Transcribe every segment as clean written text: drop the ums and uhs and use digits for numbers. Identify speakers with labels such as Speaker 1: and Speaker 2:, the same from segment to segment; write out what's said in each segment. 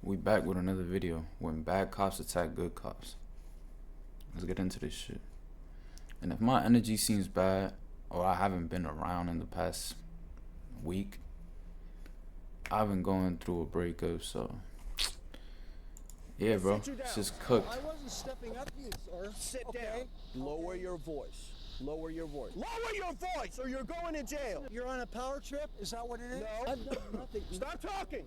Speaker 1: We back with another video. When bad cops attack good cops. Let's get into this shit. And if my energy seems bad, or I haven't been around in the past week, I've been going through a breakup, so yeah, bro. It's just cooked.
Speaker 2: I wasn't stepping up to you, sir.
Speaker 3: Sit down. Lower your voice. Lower your voice. Lower your voice or you're going to jail.
Speaker 2: You're on a power trip? Is that what it is?
Speaker 3: No.
Speaker 2: I've done nothing.
Speaker 3: Stop talking.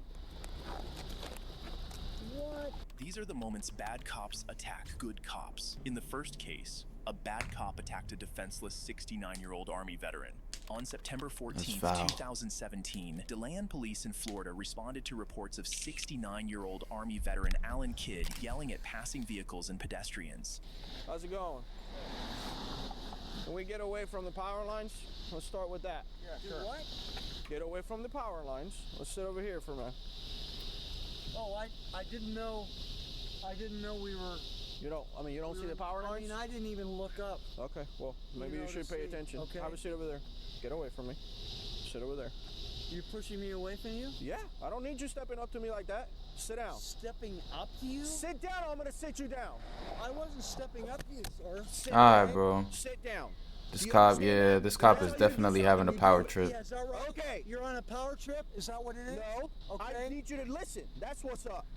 Speaker 2: What?
Speaker 4: These are the moments bad cops attack good cops. In the first case, a bad cop attacked a defenseless 69-year-old Army veteran. On September 14, 2017, DeLand police in Florida responded to reports of 69-year-old Army veteran Alan Kidd yelling at passing vehicles and pedestrians.
Speaker 3: How's it going? Can we get away from the power lines? Let's start with that.
Speaker 2: Yeah, sure. What?
Speaker 3: Get away from the power lines. Let's sit over here for a minute.
Speaker 2: Oh, I didn't know. I didn't know we were.
Speaker 3: You don't see the power lines?
Speaker 2: I mean, I didn't even look up.
Speaker 3: Okay, well, maybe you should pay attention.
Speaker 2: Okay.
Speaker 3: Have a seat over there. Get away from me. Sit over there.
Speaker 2: You're pushing me away from you?
Speaker 3: Yeah, I don't need you stepping up to me like that. Sit down.
Speaker 2: Stepping up to you?
Speaker 3: Sit down or I'm gonna sit you down.
Speaker 2: I wasn't stepping up to you, sir.
Speaker 3: Sit
Speaker 1: Alright,
Speaker 3: down.
Speaker 1: bro.
Speaker 3: Sit down.
Speaker 1: This
Speaker 3: You
Speaker 1: cop,
Speaker 3: understand
Speaker 1: yeah,
Speaker 3: that?
Speaker 1: this cop
Speaker 3: That's
Speaker 1: is
Speaker 3: how you do
Speaker 1: definitely
Speaker 3: something,
Speaker 1: having a
Speaker 3: you
Speaker 1: power
Speaker 3: do it.
Speaker 1: trip.
Speaker 2: Yeah, is that right?
Speaker 3: Okay.
Speaker 2: You're on a power trip? Is that what it is?
Speaker 3: No.
Speaker 2: Okay.
Speaker 3: I need you to listen. That's what's up.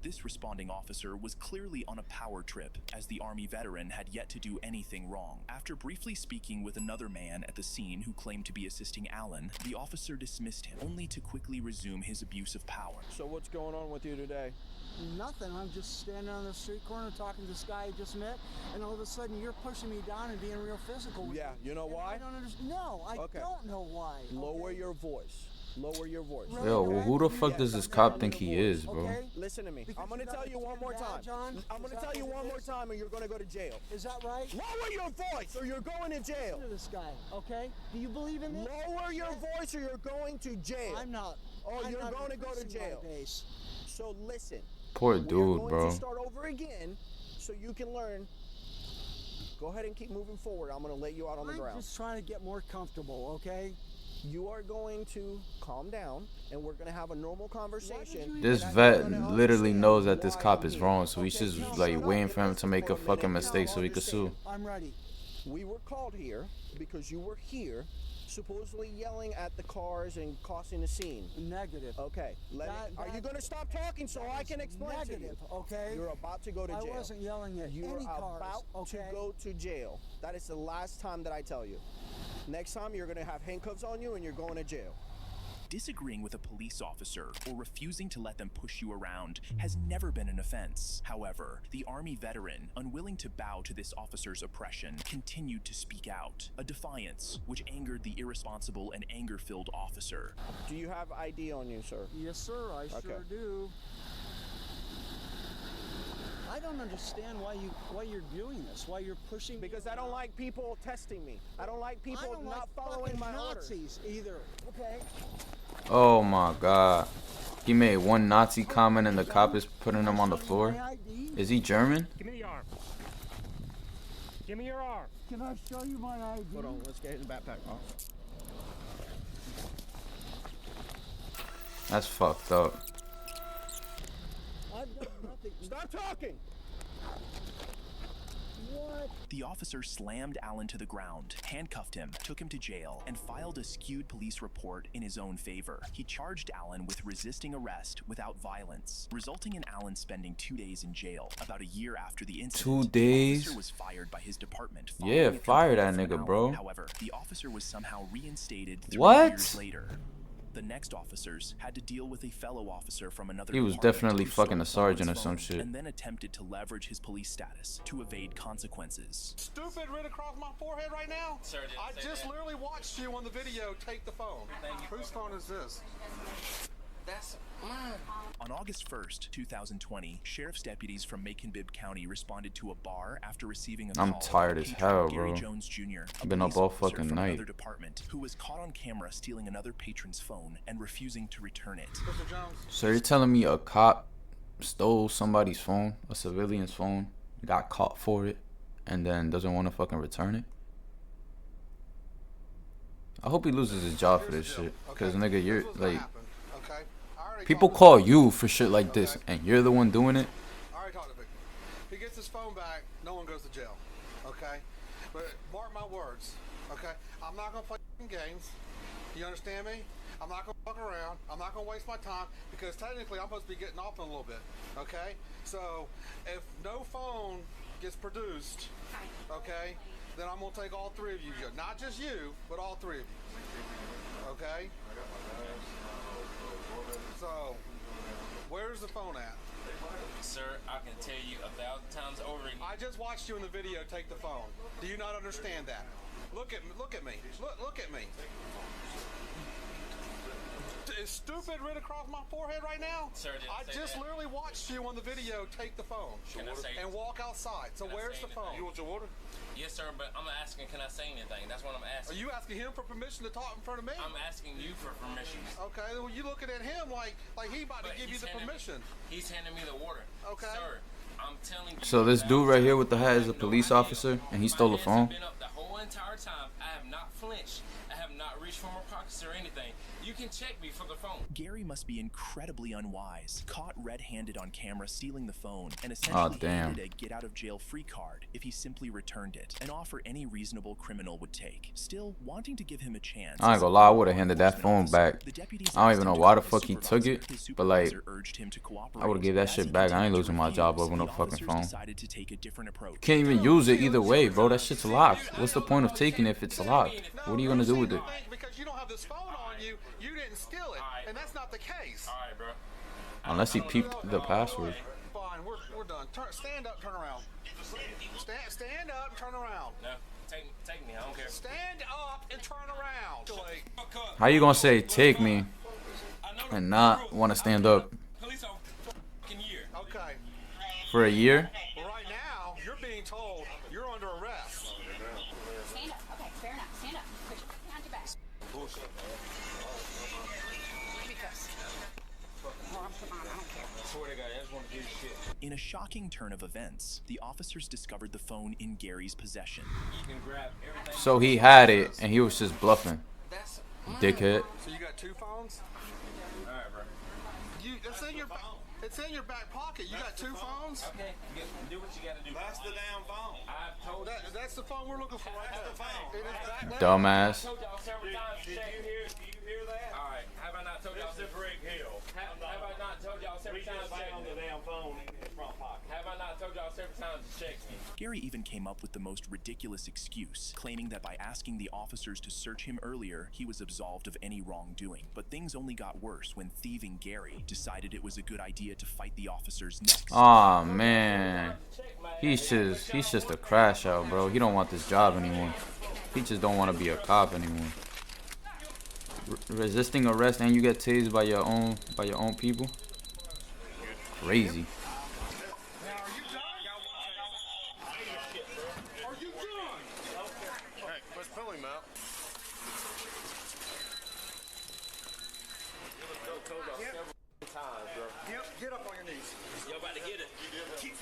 Speaker 4: This responding officer was clearly on a power trip, as the Army veteran had yet to do anything wrong. After briefly speaking with another man at the scene who claimed to be assisting Alan, the officer dismissed him, only to quickly resume his abuse of power.
Speaker 3: So what's going on with you today?
Speaker 2: Nothing. I'm just standing on the street corner talking to this guy I just met, and all of a sudden you're pushing me down and being real physical with
Speaker 3: Yeah,
Speaker 2: me.
Speaker 3: you know
Speaker 2: And
Speaker 3: why?
Speaker 2: I don't understand. No, I
Speaker 3: Okay.
Speaker 2: don't know why.
Speaker 3: Lower
Speaker 2: okay?
Speaker 3: your voice. Lower your voice.
Speaker 2: Really?
Speaker 1: Yo, well, who the fuck
Speaker 3: Yes,
Speaker 1: does this
Speaker 3: I'm
Speaker 1: cop
Speaker 3: down
Speaker 1: think
Speaker 3: to
Speaker 1: he
Speaker 3: the
Speaker 1: is,
Speaker 3: voice,
Speaker 1: bro?
Speaker 2: Okay?
Speaker 3: Listen to me.
Speaker 2: Because
Speaker 3: I'm gonna
Speaker 2: you got
Speaker 3: tell you
Speaker 2: the
Speaker 3: one more time.
Speaker 2: badge on?
Speaker 3: I'm
Speaker 2: Is
Speaker 3: gonna
Speaker 2: that
Speaker 3: tell you
Speaker 2: what it
Speaker 3: one more
Speaker 2: is?
Speaker 3: time and you're gonna go to jail.
Speaker 2: Is that right?
Speaker 3: Lower your voice or you're going to jail.
Speaker 2: Listen to this guy, okay? Do you believe in this?
Speaker 3: Lower your voice or you're going to jail.
Speaker 2: I'm not.
Speaker 3: Oh,
Speaker 2: I'm
Speaker 3: you're
Speaker 2: not
Speaker 3: going to go to
Speaker 2: increasing my
Speaker 3: jail.
Speaker 2: base.
Speaker 3: So listen.
Speaker 1: Poor
Speaker 3: We're
Speaker 1: dude,
Speaker 3: going
Speaker 1: bro.
Speaker 3: to start over again so you can learn. Go ahead and keep moving forward. I'm gonna let you out on the
Speaker 2: I'm
Speaker 3: ground.
Speaker 2: just trying to get more comfortable, okay?
Speaker 3: You are going to calm down and we're gonna have a normal conversation.
Speaker 1: This
Speaker 3: and
Speaker 1: vet
Speaker 3: you're gonna
Speaker 1: literally
Speaker 3: understand
Speaker 1: knows that this
Speaker 3: why
Speaker 1: cop
Speaker 3: I'm
Speaker 1: is
Speaker 3: here.
Speaker 1: wrong, so he's
Speaker 3: Okay,
Speaker 1: just
Speaker 3: now
Speaker 1: like
Speaker 3: shut up
Speaker 1: waiting
Speaker 3: and
Speaker 1: for him to
Speaker 3: listen
Speaker 1: make
Speaker 3: for
Speaker 1: a fucking
Speaker 3: minute.
Speaker 1: mistake
Speaker 3: Now
Speaker 1: so he could sue.
Speaker 3: understand.
Speaker 2: I'm ready.
Speaker 3: We were called here because you were here, supposedly yelling at the cars and causing a scene.
Speaker 2: Negative.
Speaker 3: Okay, are you gonna stop talking so I can explain to you?
Speaker 2: Negative, okay?
Speaker 3: You're about to go to
Speaker 2: I
Speaker 3: jail.
Speaker 2: wasn't yelling at
Speaker 3: You're
Speaker 2: any cars,
Speaker 3: about
Speaker 2: okay?
Speaker 3: to go to jail. That is the last time that I tell you. Next time you're gonna have handcuffs on you and you're going to jail.
Speaker 4: Disagreeing with a police officer or refusing to let them push you around has never been an offense. However, the Army veteran, unwilling to bow to this officer's oppression, continued to speak out, a defiance which angered the irresponsible and anger-filled officer.
Speaker 3: Do you have ID on you, sir?
Speaker 2: Yes, sir, I sure do. I don't understand why you're doing this, why you're pushing me
Speaker 3: Because I don't like people testing me. I don't like people
Speaker 2: I don't
Speaker 3: not
Speaker 2: like
Speaker 3: following
Speaker 2: fucking
Speaker 3: my orders.
Speaker 2: Nazis either, okay?
Speaker 1: Oh my god. He made one Nazi comment and the cop is putting him on the floor.
Speaker 2: My ID?
Speaker 1: Is he German?
Speaker 5: Give me the arm. Give me your arm.
Speaker 2: Can I show you my ID?
Speaker 3: Hold on, let's get in the backpack.
Speaker 1: That's fucked up.
Speaker 2: I've done nothing.
Speaker 3: Stop talking!
Speaker 2: What?
Speaker 4: The officer slammed Alan to the ground, handcuffed him, took him to jail, and filed a skewed police report in his own favor. He charged Alan with resisting arrest without violence, resulting in Alan spending 2 days in jail. About a year after the incident,
Speaker 1: 2 days?
Speaker 4: the officer was fired by his department.
Speaker 1: Yeah,
Speaker 4: following a
Speaker 1: fire that
Speaker 4: complaint from
Speaker 1: nigga, bro.
Speaker 4: Alan. However, the officer was somehow reinstated 3
Speaker 1: What?
Speaker 4: years later. The next officers had to deal with a fellow officer from another
Speaker 1: He was
Speaker 4: department
Speaker 1: definitely
Speaker 4: who
Speaker 1: fucking a
Speaker 4: stole Alan's
Speaker 1: sergeant or
Speaker 4: phone
Speaker 1: some shit.
Speaker 4: and then attempted to leverage his police status to evade consequences.
Speaker 5: Stupid right across my forehead right now?
Speaker 6: Sir, didn't
Speaker 5: I
Speaker 6: say
Speaker 5: just
Speaker 6: that.
Speaker 5: literally watched you on the video take the phone. Whose phone is this?
Speaker 6: That's mine.
Speaker 4: On August 1st, 2020, sheriff's deputies from Macon-Bibb County responded to a bar after receiving a
Speaker 1: I'm
Speaker 4: call
Speaker 1: tired
Speaker 4: from
Speaker 1: as
Speaker 4: patron
Speaker 1: hell,
Speaker 4: Gary
Speaker 1: bro.
Speaker 4: Jones Jr., a
Speaker 1: Been up
Speaker 4: police
Speaker 1: all
Speaker 4: officer
Speaker 1: fucking
Speaker 4: from
Speaker 1: night.
Speaker 4: another department, who was caught on camera stealing another patron's phone and refusing to return it.
Speaker 5: Mr. Jones.
Speaker 1: So you're telling me a cop stole somebody's phone, a civilian's phone, got caught for it, and then doesn't want to fucking return it? I hope he loses his job for this shit. Cause nigga, you're
Speaker 5: This was what
Speaker 1: like,
Speaker 5: happened, okay? Our
Speaker 1: People call you for shit like this, and you're the one doing it.
Speaker 5: I already talked to Victor. If he gets his phone back, no one goes to jail. Okay? But mark my words. Okay? I'm not gonna play games. You understand me? I'm not gonna fuck around. I'm not gonna waste my time because technically I'm supposed to be getting off in a little bit. Okay? So if no phone gets produced, okay, then I'm gonna take all three of you. Not just you, but all three of you. Okay? So, where's the phone at?
Speaker 6: Sir, I can tell you 1,000 times over.
Speaker 5: I just watched you in the video take the phone. Do you not understand that? Look at me. Look at me. Look at me. Is stupid written across my forehead right now?
Speaker 6: Sir, did I say
Speaker 5: just
Speaker 6: that?
Speaker 5: literally watched you on the video take the phone
Speaker 6: Can I say
Speaker 5: and walk outside. So
Speaker 6: Can I
Speaker 5: where's
Speaker 6: say
Speaker 5: the phone?
Speaker 6: anything?
Speaker 5: You want your water?
Speaker 6: Yes, sir, but I'm asking, can I say anything? That's what I'm
Speaker 5: Are
Speaker 6: asking.
Speaker 5: you asking him for permission to talk in front of me?
Speaker 6: I'm asking you for permission.
Speaker 5: Okay, well you looking at him like he about to
Speaker 6: But
Speaker 5: give you
Speaker 6: he's
Speaker 5: the
Speaker 6: handing me-
Speaker 5: permission.
Speaker 6: He's handing me the water.
Speaker 5: Okay.
Speaker 6: Sir, I'm telling you.
Speaker 1: So this dude right here with the hat is a police officer, and he stole a
Speaker 6: My hands
Speaker 1: phone.
Speaker 6: have been up the whole entire time. I have not flinched. I have not reached for my pockets or anything. You can check me for the phone.
Speaker 4: Gary must be incredibly unwise, caught red-handed on camera stealing the phone, and essentially
Speaker 1: damn.
Speaker 4: handed a get-out-of-jail-free card if he simply returned it, an offer any reasonable criminal would take. Still, wanting to give him a chance,
Speaker 1: I ain't gonna lie, I would've handed that phone back.
Speaker 4: the deputies
Speaker 1: I don't
Speaker 4: asked
Speaker 1: even
Speaker 4: him
Speaker 1: know
Speaker 4: to
Speaker 1: why the
Speaker 4: call
Speaker 1: fuck
Speaker 4: his
Speaker 1: he took
Speaker 4: supervisor.
Speaker 1: it,
Speaker 4: His
Speaker 1: but like,
Speaker 4: supervisor urged him to cooperate.
Speaker 1: I would've gave that
Speaker 4: As
Speaker 1: shit
Speaker 4: he
Speaker 1: back. I ain't
Speaker 4: continued
Speaker 1: losing
Speaker 4: to
Speaker 1: my job
Speaker 4: refuse,
Speaker 1: over no
Speaker 4: the
Speaker 1: fucking
Speaker 4: officers
Speaker 1: phone.
Speaker 4: decided to take a different approach.
Speaker 1: Can't even use it either way, bro. That shit's locked. What's the point of taking it if it's locked? What are you gonna do with it?
Speaker 5: Because you don't have this phone on you, you didn't steal it, and that's not the case.
Speaker 6: All right, bro.
Speaker 1: Unless he peeped the password.
Speaker 5: Fine, we're done. Stand up, turn around. Stand up, and turn around.
Speaker 6: No, take me. I don't care.
Speaker 5: Stand up and turn around.
Speaker 1: How you gonna say take me
Speaker 6: I know
Speaker 1: and not want to stand up
Speaker 6: police officer fucking year.
Speaker 5: Okay.
Speaker 1: for a year?
Speaker 5: Well, right now you're being told you're under arrest.
Speaker 7: Stand up. Okay, fair enough. Stand up. Put your behind your back. Give me cuffs. Well, come on, I don't care.
Speaker 6: Swear to God, I just want to do shit.
Speaker 4: In a shocking turn of events, the officers discovered the phone in Gary's possession.
Speaker 6: You can grab everything.
Speaker 1: So he had it and he was just bluffing.
Speaker 6: That's
Speaker 1: Dickhead.
Speaker 5: So you got two phones?
Speaker 6: all right, bro.
Speaker 5: It's in your back pocket. You got two phones?
Speaker 6: Okay, do what you gotta do. That's the damn phone. I've told
Speaker 5: That's the phone we're looking for right now. It is back there.
Speaker 1: Dumbass.
Speaker 6: told y'all several times. Did you hear that? All right. Have I not told y'all? Have I not told y'all several times? To check me? Have I not told y'all several times to check me?
Speaker 4: Gary even came up with the most ridiculous excuse, claiming that by asking the officers to search him earlier, he was absolved of any wrongdoing. But things only got worse when thieving Gary decided it was a good idea to fight the officers next.
Speaker 1: Aw, man. He's just a crash out, bro. He don't want this job anymore. He just don't want to be a cop anymore. Resisting arrest and you get tased by your own people? Crazy.
Speaker 5: Now, are you done? Are you done?
Speaker 8: Hey, let's pull him out.
Speaker 5: Yep, get up on your knees.
Speaker 6: Y'all about to get it.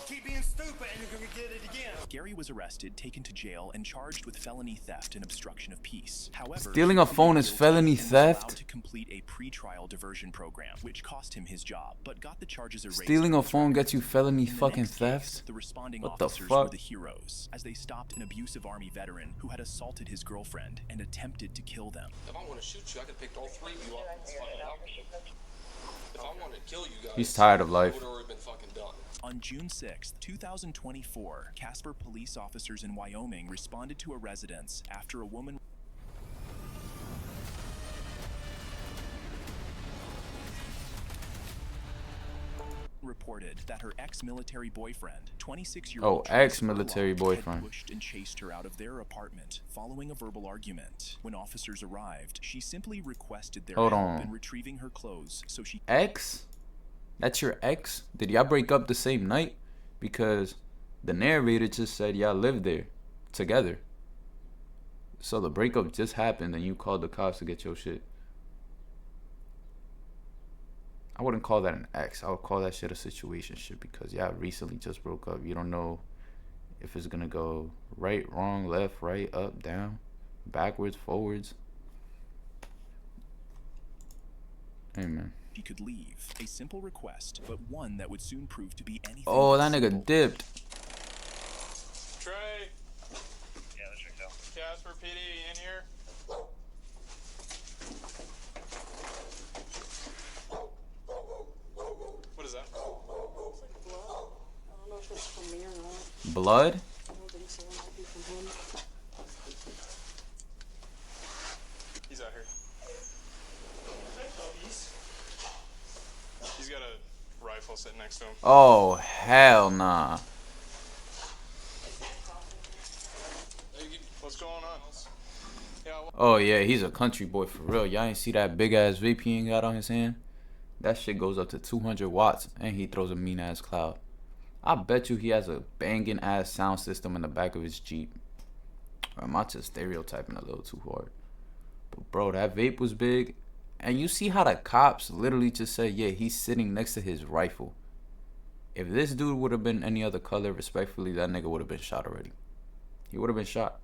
Speaker 5: Keep being stupid and you're going to get it again.
Speaker 4: Gary was arrested, taken to jail, and charged with felony theft and obstruction of peace. However,
Speaker 1: Stealing a phone is felony
Speaker 4: and was allowed
Speaker 1: theft?
Speaker 4: to complete a pre-trial diversion program, which cost him his job, but got the charges erased.
Speaker 1: Stealing
Speaker 4: from
Speaker 1: a
Speaker 4: his
Speaker 1: phone
Speaker 4: record.
Speaker 1: gets you felony
Speaker 4: In the
Speaker 1: fucking
Speaker 4: next case,
Speaker 1: theft?
Speaker 4: the responding
Speaker 1: What the
Speaker 4: officers were
Speaker 1: fuck?
Speaker 4: the heroes, as they stopped an abusive Army veteran who had assaulted his girlfriend and attempted to kill them.
Speaker 6: If I want to shoot you, I could pick all three of you up and fucking help me. If I wanted to kill you guys,
Speaker 1: He's tired of life.
Speaker 6: it would have already been fucking done.
Speaker 4: On June 6, 2024, Casper police officers in Wyoming responded to a residence after a woman reported that her ex-military boyfriend, 26-year-old
Speaker 1: ex-military boyfriend.
Speaker 4: had pushed and chased her out of their apartment following a verbal argument. When officers arrived, she simply requested their
Speaker 1: Hold
Speaker 4: help
Speaker 1: on.
Speaker 4: in retrieving her clothes so she
Speaker 1: Ex? That's your ex? Did y'all break up the same night? Because the narrator just said y'all lived there together. So the breakup just happened and you called the cops to get your shit. I wouldn't call that an ex. I would call that shit a situationship because y'all recently just broke up. You don't know if it's gonna go right, wrong, left, right, up, down, backwards, forwards. Hey, man.
Speaker 4: He could leave. A simple request, but one that would soon prove to be anything.
Speaker 1: Oh, that
Speaker 4: simple.
Speaker 1: nigga dipped.
Speaker 8: Trey. Yeah, that's right. Casper PD in here. What is that?
Speaker 9: It's like blood. I don't know if it's from me or not.
Speaker 1: Blood?
Speaker 9: I don't think so. It might be from him.
Speaker 8: He's out here. He's got a rifle sitting next to him.
Speaker 1: Oh, hell nah.
Speaker 8: What's going on? Yeah,
Speaker 1: Oh, yeah, he's a country boy for real. Y'all ain't see that big ass vape he ain't got on his hand? That shit goes up to 200 watts, and he throws a mean ass cloud. I bet you he has a banging ass sound system in the back of his Jeep. Or am I just stereotyping a little too hard? But bro, that vape was big. And you see how the cops literally just said, yeah, he's sitting next to his rifle. If this dude would have been any other color, respectfully, that nigga would have been shot already. He would have been shot.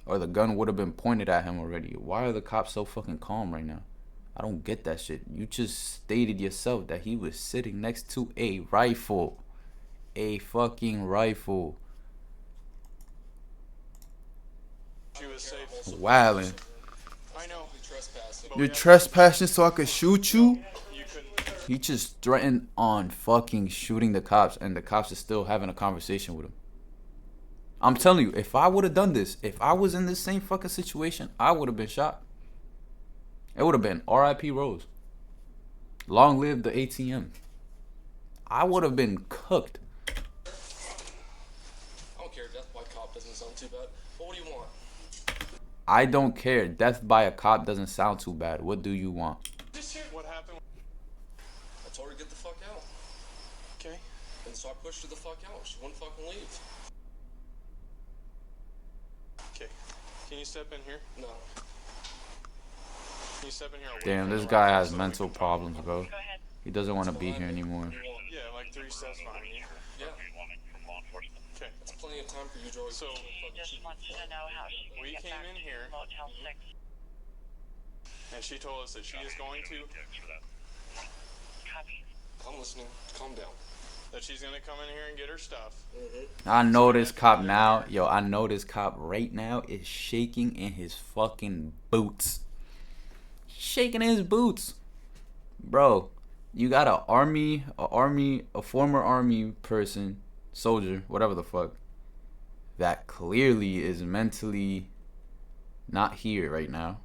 Speaker 1: Or the gun would have been pointed at him already. Why are the cops so fucking calm right now? I don't get that shit. You just stated yourself that he was sitting next to a rifle. A fucking rifle.
Speaker 8: she was safe.
Speaker 1: Wildin'.
Speaker 8: I know.
Speaker 1: You're trespassing so I could shoot you?
Speaker 8: You couldn't.
Speaker 1: He just threatened on fucking shooting the cops, and the cops are still having a conversation with him. I'm telling you, if I would have done this, if I was in this same fucking situation, I would have been shot. It would have been R.I.P. Rose. Long live the ATM. I would have been cooked.
Speaker 10: I don't care. Death by cop doesn't sound too bad. But what do you want?
Speaker 1: I don't care. Death by a cop doesn't sound too bad. What do you want?
Speaker 8: What happened?
Speaker 10: I told her to get the fuck out.
Speaker 8: Okay.
Speaker 10: And so I pushed her the fuck out. She wouldn't fucking leave.
Speaker 8: Okay. Can you step in here?
Speaker 10: No.
Speaker 8: Can you step in here? away
Speaker 1: Damn,
Speaker 8: from
Speaker 1: this
Speaker 8: the
Speaker 1: guy
Speaker 8: rifle
Speaker 1: has
Speaker 8: so we
Speaker 1: mental
Speaker 8: can talk?
Speaker 1: problems, bro. He doesn't want to be here anymore.
Speaker 8: Yeah, like 3 steps behind you.
Speaker 10: Yeah.
Speaker 8: Okay.
Speaker 10: That's plenty of time for you, Joey.
Speaker 8: So, we came in here, and she told us that she is going to,
Speaker 10: I'm listening. Calm down.
Speaker 8: that she's going to come in here and get her stuff.
Speaker 1: I know this cop now. Yo, I know this cop right now is shaking in his fucking boots. Shaking in his boots. Bro, you got a former army person, soldier, whatever the fuck, that clearly is mentally not here right now,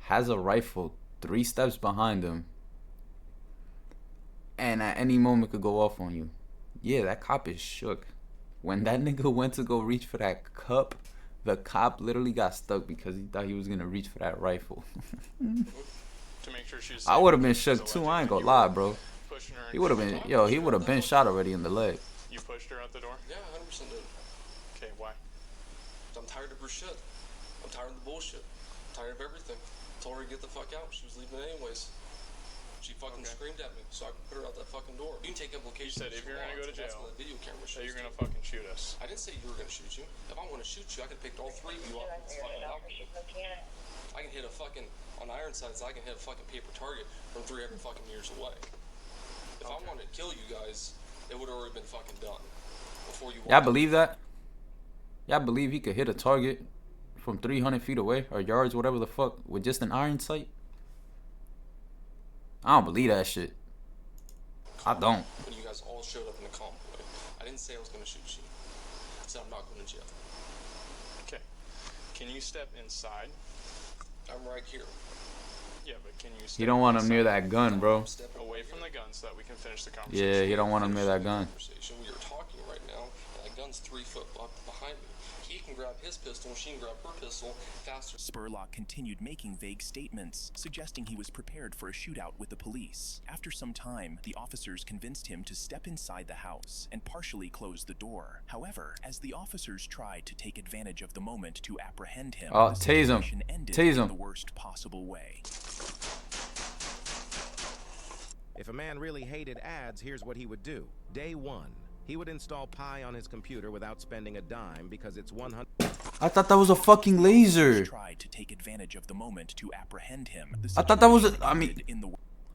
Speaker 1: has a rifle 3 steps behind him, and at any moment could go off on you. Yeah, that cop is shook. When that nigga went to go reach for that cup, the cop literally got stuck because he thought he was gonna reach for that rifle.
Speaker 8: To make sure she's
Speaker 1: I would have been shook too. I ain't gonna lie, bro.
Speaker 8: pushing her.
Speaker 1: He would have been, yo, he would have been shot already in the leg.
Speaker 8: You pushed her out the door?
Speaker 10: Yeah, 100% did.
Speaker 8: Okay, why?
Speaker 10: I'm tired of her shit. I'm tired of the bullshit. I'm tired of everything. Told her to get the fuck out. She was leaving anyways. She fucking screamed at me, so I could put her out that fucking door. You can take implications.
Speaker 8: You said if you're gonna go to jail,
Speaker 10: the video camera
Speaker 8: that you're gonna fucking shoot us.
Speaker 10: I didn't say you were gonna shoot you. If I want to shoot you, I could pick all 3 of you up. This fucking alcohol. I can hit a fucking on Ironsides. I can hit a fucking paper target from 300 fucking years away. If I wanted to kill you guys, it would have already been fucking done before you.
Speaker 1: Y'all believe that? Y'all believe he could hit a target from 300 feet away or yards, whatever the fuck, with just an iron sight? I don't believe that shit. I don't.
Speaker 10: When you guys all showed up in the convoy, I didn't say I was gonna shoot you. I said I'm not going to jail.
Speaker 8: Okay. Can you step inside?
Speaker 10: I'm right here.
Speaker 8: Yeah, but can you step
Speaker 1: He don't want him near that gun, bro.
Speaker 10: Step
Speaker 8: away from the gun so that we can finish the conversation?
Speaker 1: Yeah, he don't want him near that gun.
Speaker 10: We are talking right now, and that gun's 3 foot behind me. He can grab his pistol, and she can grab her pistol faster.
Speaker 4: Spurlock continued making vague statements, suggesting he was prepared for a shootout with the police. After some time, the officers convinced him to step inside the house and partially close the door. However, as the officers tried to take advantage of the moment to apprehend him, the
Speaker 1: tase him.
Speaker 4: situation ended
Speaker 1: Tase
Speaker 4: in
Speaker 1: him.
Speaker 4: the worst possible way.
Speaker 11: If a man really hated ads, here's what he would do. Day 1, he would install Pi on his computer without spending a dime because it's 100.
Speaker 1: I thought that was a fucking laser.
Speaker 4: Tried to take advantage of the moment to apprehend him.
Speaker 1: I thought that was a, I mean,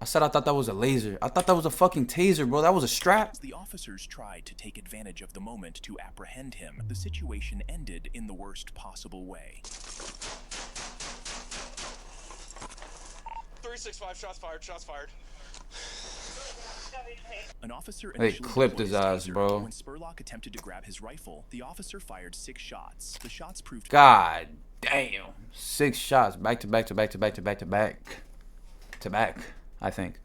Speaker 1: I said I thought that was a laser. I thought that was a fucking taser, bro. That was a strap.
Speaker 4: The officers tried to take advantage of the moment to apprehend him. The situation ended in the worst possible way.
Speaker 8: 365, shots fired, shots fired.
Speaker 4: An officer
Speaker 1: They clipped his ass, bro.
Speaker 4: When Spurlock attempted to grab his rifle, the officer fired 6 shots. The shots proved...
Speaker 1: God damn. 6 shots. Back to back to back to back to back to back. To back, I think.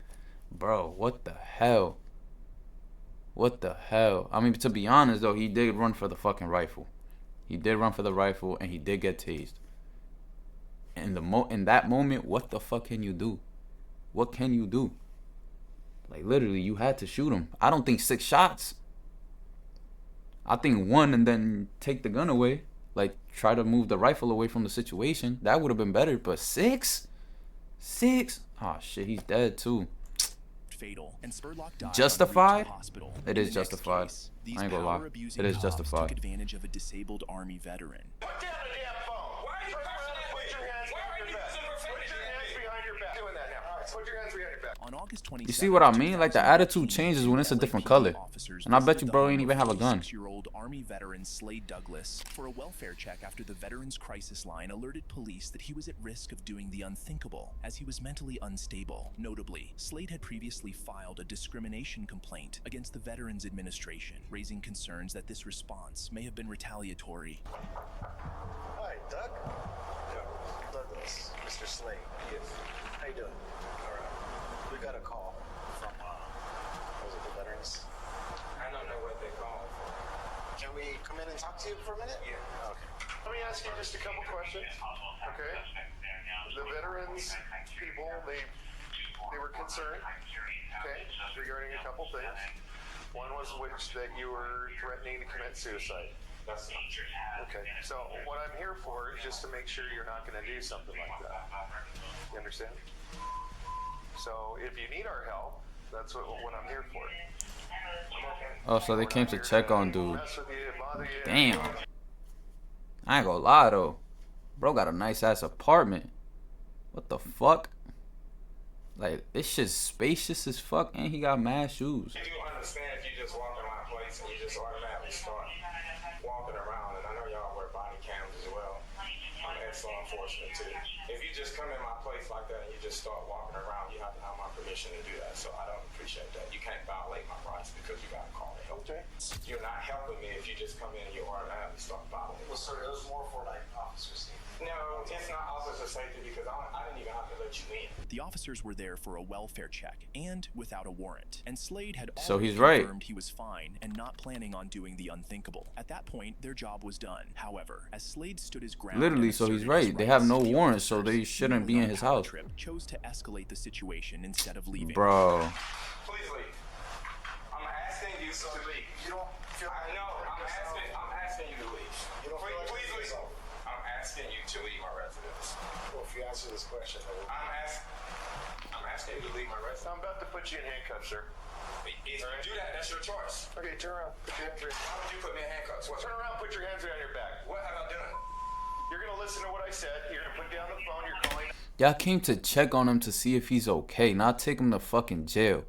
Speaker 1: Bro, what the hell? What the hell? I mean, to be honest, though, he did run for the fucking rifle. He did run for the rifle, and he did get tased. In that moment, what the fuck can you do? What can you do? Like, literally, you had to shoot him. I don't think 6 shots. I think 1 and then take the gun away. Like, try to move the rifle away from the situation. That would have been better. But 6? 6? Oh, shit, he's dead, too.
Speaker 4: Fatal, and Spurlock died.
Speaker 1: Justified?
Speaker 4: Hospital.
Speaker 1: It is justified.
Speaker 4: Case,
Speaker 1: I ain't gonna lie. It is justified.
Speaker 4: Took advantage of a disabled Army veteran.
Speaker 8: Put down the damn phone. Why are you put your hands behind your back? Put your hands behind your back. Doing that now. All right, put your hands behind your back.
Speaker 4: On August 27th,
Speaker 1: You see what I mean? Like, the attitude changes when it's a different color. And I bet you bro ain't even have a gun.
Speaker 4: 6-year-old Army veteran Slade Douglas, for a welfare check after the Veterans Crisis Line alerted police that he was at risk of doing the unthinkable, as he was mentally unstable. Notably, Slade had previously filed a discrimination complaint against the Veterans Administration, raising concerns that this response may have been retaliatory.
Speaker 12: Hi, Doug. Douglas, Mr. Slade. Yes. How you doing? All right. We got a call from, was it the veterans?
Speaker 6: I don't know what they call it for.
Speaker 12: Can we come in and talk to you for a minute?
Speaker 6: Yeah.
Speaker 12: Okay.
Speaker 8: Let me ask you just a couple questions. Okay. The veterans people, they were concerned. Okay. Regarding a couple things. One was that you were threatening to commit suicide.
Speaker 6: That's not true.
Speaker 8: Okay. So what I'm here for is just to make sure you're not going to do something like that. You understand? So if you need our help, that's what I'm here for.
Speaker 1: Oh, so they came to check on dude. Damn. I ain't gonna lie though. Bro got a nice ass apartment. What the fuck? Like, this shit's spacious as fuck, and he got mad shoes.
Speaker 6: You do understand if you just walk in my place and you just automatically start walking around, and I know y'all wear body cams as well. I'm ex-law enforcement too. If you just come in my place like that and you just start walking around, you have to have my permission to do that. So I don't appreciate that. You can't violate my rights because you got to call me help.
Speaker 8: Okay.
Speaker 6: You're not helping me if you just come in and you automatically start violating.
Speaker 12: Well, sir, it was more for like officer safety.
Speaker 6: No, it's not officer safety because I didn't even have to let you in.
Speaker 4: The officers were there for a welfare check and without a warrant. And Slade had
Speaker 1: So
Speaker 4: already
Speaker 1: he's right.
Speaker 4: confirmed he was fine and not planning on doing the unthinkable. At that point, their job was done. However, as Slade stood his ground,
Speaker 1: Literally,
Speaker 4: and
Speaker 1: so he's
Speaker 4: asserted
Speaker 1: right.
Speaker 4: his
Speaker 1: They have
Speaker 4: rights,
Speaker 1: no
Speaker 4: the
Speaker 1: warrant, so
Speaker 4: officers,
Speaker 1: they shouldn't be in his house.
Speaker 4: Trip, chose to escalate the situation instead of leaving.
Speaker 1: Bro.
Speaker 6: Please leave. I'm asking you to leave.
Speaker 12: You don't feel
Speaker 6: I know. I'm asking you to leave.
Speaker 12: You don't feel like
Speaker 6: Please leave.
Speaker 12: yourself.
Speaker 6: I'm asking you to leave my residence.
Speaker 12: Well, if you answer this question,
Speaker 6: I'm asking you to leave my residence.
Speaker 8: I'm about to put you in handcuffs, sir.
Speaker 6: If you do that, that's your choice.
Speaker 8: Okay, turn around. Put your hands behind.
Speaker 6: Why would you put me in handcuffs? What?
Speaker 8: Turn around. Put your hands behind your back.
Speaker 6: What have I done?
Speaker 8: You're gonna listen to what I said. You're gonna put down the phone. You're calling.
Speaker 1: Y'all came to check on him to see if he's okay, not take him to fucking jail.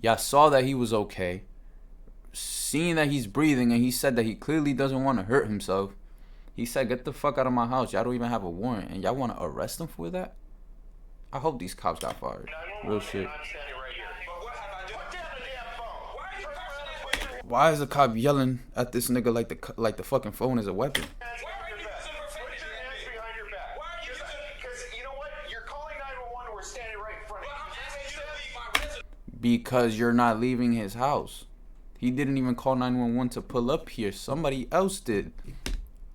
Speaker 1: Y'all saw that he was okay. Seeing that he's breathing, and he said that he clearly doesn't want to hurt himself. He said, get the fuck out of my house. Y'all don't even have a warrant, and y'all want to arrest him for that? I hope these cops got fired. Real shit.
Speaker 8: I'm standing right here.
Speaker 6: But what have I done?
Speaker 8: Put down the damn phone.
Speaker 6: Why are you pressing that?
Speaker 1: Why is the cop yelling at this nigga like the fucking phone is a weapon?
Speaker 6: Why are you using
Speaker 8: Put your hands behind your back.
Speaker 6: Why are you using?
Speaker 8: Because you know what? You're calling 911. We're standing right in front of
Speaker 6: But
Speaker 8: you.
Speaker 6: I'm asking you to leave my residence.
Speaker 1: Because you're not leaving his house. He didn't even call 911 to pull up here. Somebody else did.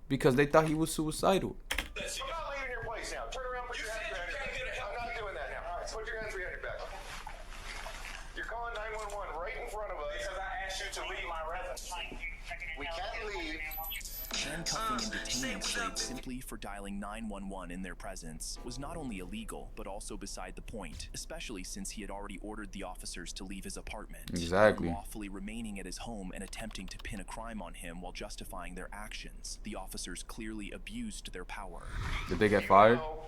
Speaker 1: Because they thought he was suicidal.
Speaker 8: I'm not leaving your place now. Turn around. Put your hands behind your back. I'm not doing that now. All right, put your hands behind your back. You're calling 911 right in front of us.
Speaker 6: Because I asked you to leave my residence.
Speaker 12: we can't leave.
Speaker 4: Handcuffing and detaining Slade simply for dialing 911 in their presence was not only illegal, but also beside the point, especially since he had already ordered the officers to leave his apartment.
Speaker 1: Exactly.
Speaker 4: Lawfully remaining at his home and attempting to pin a crime on him while justifying their actions, the officers clearly abused their power.
Speaker 1: Did they get fired?
Speaker 8: You know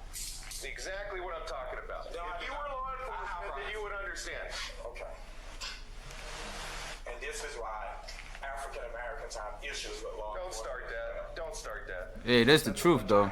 Speaker 8: exactly what I'm talking about. If you were law enforcement, then you would understand. understand.
Speaker 6: Okay. And this is why African Americans have issues with law.
Speaker 8: Don't start that. Don't start that.
Speaker 1: Hey, that's the truth, though.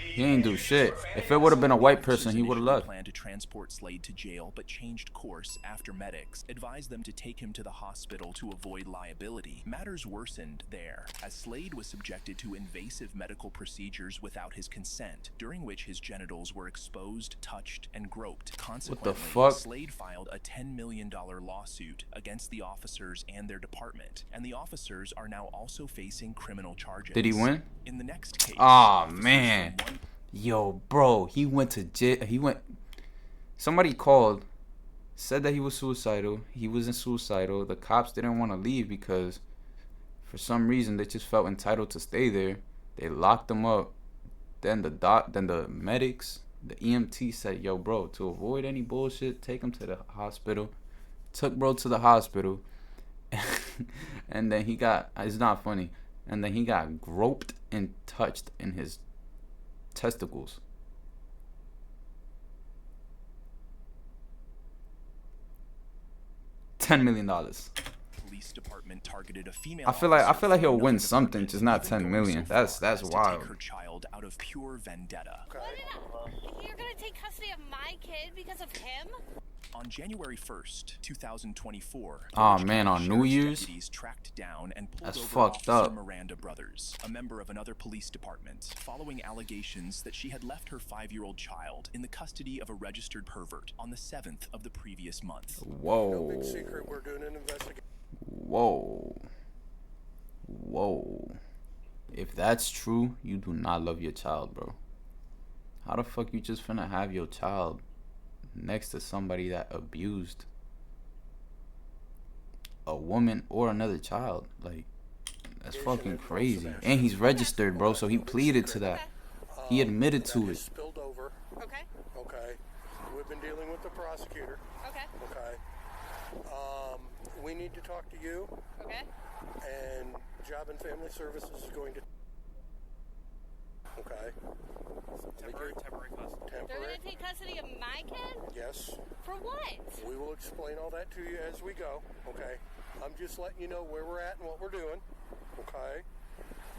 Speaker 1: He ain't do shit. If it would have been a white person, he would have left.
Speaker 4: Planned to transport Slade to jail, but changed course after medics advised them to take him to the hospital to avoid liability. Matters worsened there, as Slade was subjected to invasive medical procedures without his consent, during which his genitals were exposed, touched, and groped. Consequently,
Speaker 1: fuck?
Speaker 4: Slade filed a $10 million lawsuit against the officers and their department, and the officers are now also facing criminal charges.
Speaker 1: Did he win?
Speaker 4: In the next case,
Speaker 1: Oh man. Yo, bro, he went to jail. Somebody called, said that he was suicidal. He wasn't suicidal. The cops didn't want to leave because for some reason they just felt entitled to stay there. They locked him up. Then the medics, the EMT said, yo, bro, to avoid any bullshit, take him to the hospital. Took bro to the hospital. And then it's not funny. And then he got groped and touched in his testicles. $10 million.
Speaker 4: Police department targeted a female.
Speaker 1: I feel like he'll win something, just not 10 million. That's wild.
Speaker 4: Her child out of pure vendetta.
Speaker 13: You're gonna take custody of my kid because of him?
Speaker 4: On January 1st, 2024,
Speaker 1: oh man, on New Year's?
Speaker 4: Deputies tracked down and pulled
Speaker 1: That's
Speaker 4: over
Speaker 1: fucked
Speaker 4: Officer
Speaker 1: up.
Speaker 4: Miranda Brothers, a member of another police department, following allegations that she had left her 5-year-old child in the custody of a registered pervert on the 7th of the previous month.
Speaker 1: Whoa.
Speaker 8: No big secret. We're doing an investigation.
Speaker 1: Whoa. If that's true, you do not love your child, bro. How the fuck you just finna have your child next to somebody that abused a woman or another child? Like, that's fucking crazy. And he's registered, bro, so he pleaded to that. He admitted to it.
Speaker 8: Spilled over.
Speaker 13: Okay.
Speaker 8: Okay. We've been dealing with the prosecutor.
Speaker 13: Okay.
Speaker 8: Okay. We need to talk to you.
Speaker 13: Okay.
Speaker 8: And Job and Family Services is going to. Okay.
Speaker 13: Temporary custody. They're gonna take custody of my kid?
Speaker 8: Yes.
Speaker 13: For what?
Speaker 8: We will explain all that to you as we go. Okay. I'm just letting you know where we're at and what we're doing. Okay.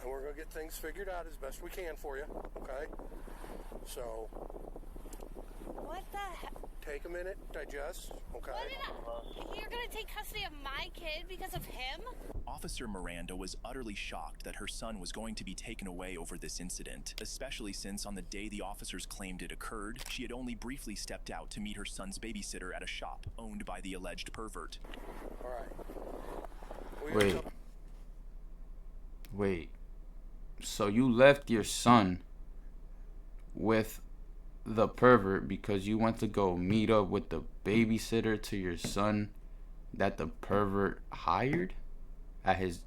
Speaker 8: And we're gonna get things figured out as best we can for you. Okay. So.
Speaker 13: What the heck?
Speaker 8: Take a minute, digest. Okay.
Speaker 13: You're gonna take custody of my kid because of him?
Speaker 4: Officer Miranda was utterly shocked that her son was going to be taken away over this incident, especially since on the day the officers claimed it occurred, she had only briefly stepped out to meet her son's babysitter at a shop owned by the alleged pervert.
Speaker 8: All right.
Speaker 1: Wait. So you left your son with the pervert because you went to go meet up with the babysitter to your son that the pervert hired at his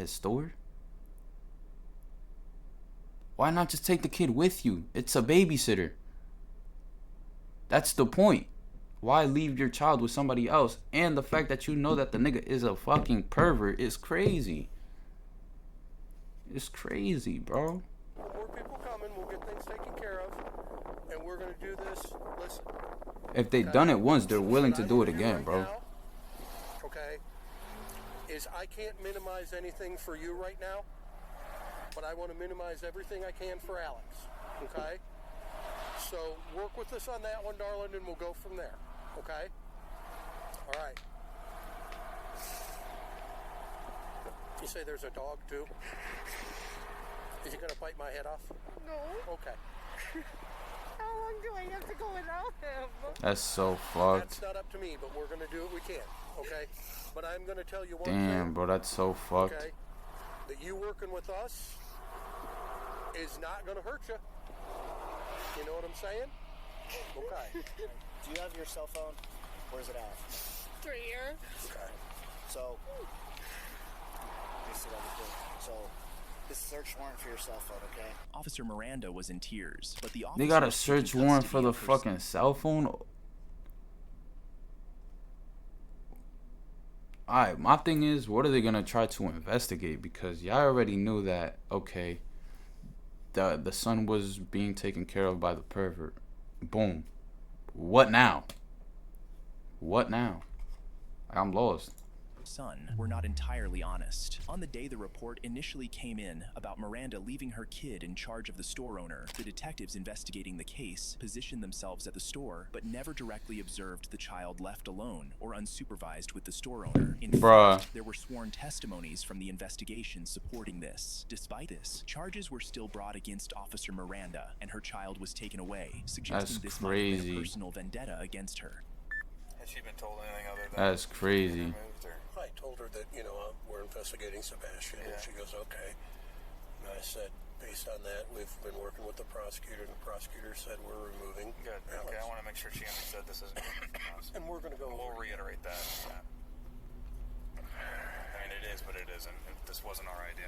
Speaker 1: store? Why not just take the kid with you? It's a babysitter. That's the point. Why leave your child with somebody else? And the fact that you know that the nigga is a fucking pervert is crazy. It's crazy, bro.
Speaker 8: More people coming. We'll get things taken care of. And we're going to do this. Listen.
Speaker 1: If they've done it once, they're willing to do it again, bro.
Speaker 8: Okay. Is I can't minimize anything for you right now, but I want to minimize everything I can for Alex. Okay? So work with us on that one, darling, and we'll go from there. Okay? All right. You say there's a dog too? Is he going to bite my head off?
Speaker 9: No.
Speaker 8: Okay.
Speaker 9: How long do I have to go without him?
Speaker 1: That's so fucked.
Speaker 8: That's not up to me, but we're going to do what we can. Okay? But I'm going to tell you one thing.
Speaker 1: Damn, bro, that's so fucked.
Speaker 8: Okay? That you working with us is not going to hurt you. You know what I'm saying? Okay.
Speaker 14: Do you have your cell phone? Where's it at?
Speaker 13: 3 years.
Speaker 8: Okay.
Speaker 14: So, let me see that real quick. So, this search warrant for your cell phone, okay?
Speaker 4: Officer Miranda was in tears, but the
Speaker 1: They got a
Speaker 4: officers
Speaker 1: search
Speaker 4: taking
Speaker 1: warrant for
Speaker 4: custody
Speaker 1: the
Speaker 4: of her
Speaker 1: fucking cell phone? Alright, my thing is, what are they gonna try to investigate? Because y'all already knew that, okay, the son was being taken care of by the pervert. Boom. What now? What now? I'm lost.
Speaker 4: Son were not entirely honest. On the day the report initially came in about Miranda leaving her kid in charge of the store owner, the detectives investigating the case positioned themselves at the store but never directly observed the child left alone or unsupervised with the store owner. In fact, there were sworn testimonies from the investigation supporting this. Despite this, charges were still brought against Officer Miranda, and her child was taken away, suggesting this might have been a personal vendetta against her.
Speaker 12: Has she been told anything other than
Speaker 1: That's crazy.
Speaker 3: I told her that, we're investigating Sebastian, and she goes, okay. And I said, based on that, we've been working with the prosecutor, and the prosecutor said we're removing
Speaker 12: Good.
Speaker 3: Alex.
Speaker 12: Okay, I want to make sure she understood this isn't
Speaker 3: And we're going to go
Speaker 12: We'll reiterate that. I mean, it is, but it isn't. This wasn't our idea.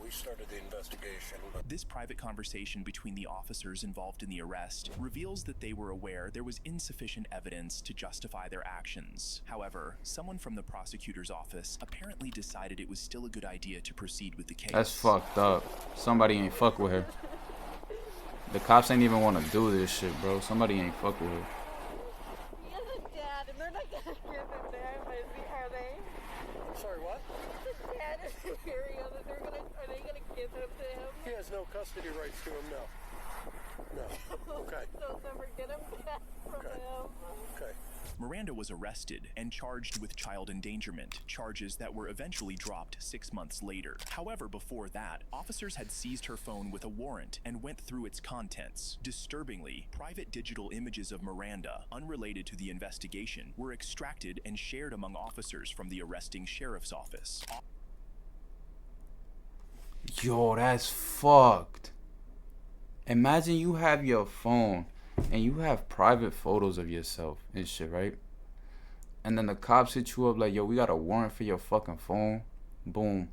Speaker 3: We started the investigation. But
Speaker 4: this private conversation between the officers involved in the arrest reveals that they were aware there was insufficient evidence to justify their actions. However, someone from the prosecutor's office apparently decided it was still a good idea to proceed with the case.
Speaker 1: That's fucked up. Somebody ain't fuck with her. The cops ain't even want to do this shit, bro. Somebody ain't fuck with her.
Speaker 9: He has a dad, and they're not gonna give him there, are they?
Speaker 3: I'm sorry, what?
Speaker 9: The dad is in the area that are they gonna give him to him?
Speaker 3: He has no custody rights to him, no. No. Okay.
Speaker 9: So never get him back from him.
Speaker 3: Okay.
Speaker 4: Miranda was arrested and charged with child endangerment, charges that were eventually dropped 6 months later. However, before that, officers had seized her phone with a warrant and went through its contents. Disturbingly, private digital images of Miranda, unrelated to the investigation, were extracted and shared among officers from the arresting sheriff's office.
Speaker 1: Yo, that's fucked. Imagine you have your phone and you have private photos of yourself and shit, right? And then the cops hit you up like, yo, we got a warrant for your fucking phone. Boom.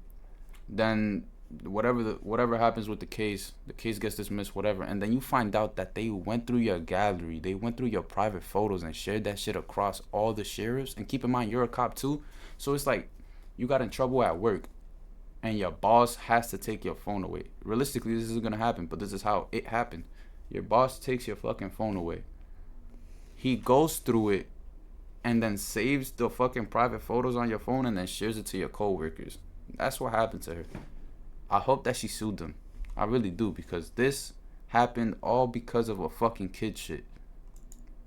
Speaker 1: Then whatever happens with the case gets dismissed, whatever. And then you find out that they went through your gallery, they went through your private photos and shared that shit across all the sheriffs. And keep in mind, you're a cop too. So it's like you got in trouble at work and your boss has to take your phone away. Realistically, this isn't gonna happen, but this is how it happened. Your boss takes your fucking phone away. He goes through it and then saves the fucking private photos on your phone and then shares it to your coworkers. That's what happened to her. I hope that she sued them. I really do, because this happened all because of a fucking kid shit.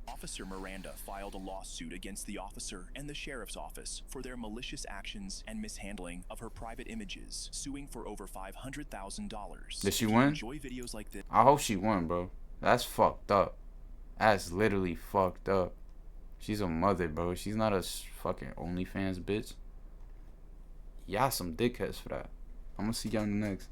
Speaker 4: Officer Miranda filed a lawsuit against the officer and the sheriff's office for their malicious actions and mishandling of her private images, suing for over $500,000.
Speaker 1: Did she win?
Speaker 4: Enjoy videos like this.
Speaker 1: I hope she won, bro. That's fucked up. That's literally fucked up. She's a mother, bro. She's not a fucking OnlyFans bitch. Y'all some dickheads for that. I'm gonna see y'all in the next.